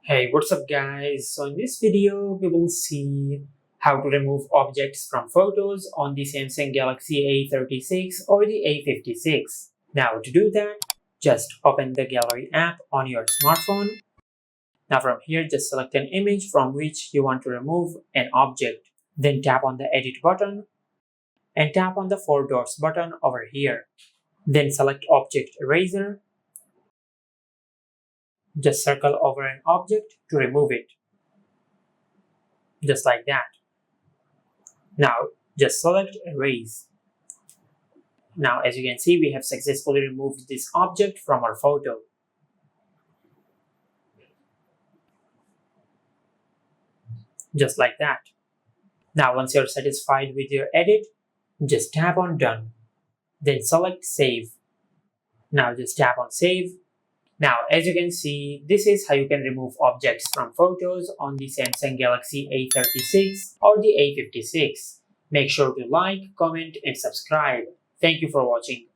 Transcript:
Hey, what's up guys? So in this video, we will see how to remove objects from photos on the Samsung Galaxy A36 or the A56. Now to do that, just open the Gallery app on your smartphone. Now from here, just select an image from which you want to remove an object. Then tap on the Edit button and tap on the four dots button over here. Then select Object Eraser. Just circle over an object to remove it. Just like that. Now just select Erase. Now as you can see, we have successfully removed this object from our photo. Just like that. Now once you're satisfied with your edit, just tap on Done. Then select Save. Now just tap on Save. Now as you can see, this is how you can remove objects from photos on the Samsung Galaxy A36 or the A56. Make sure to like, comment and subscribe. Thank you for watching.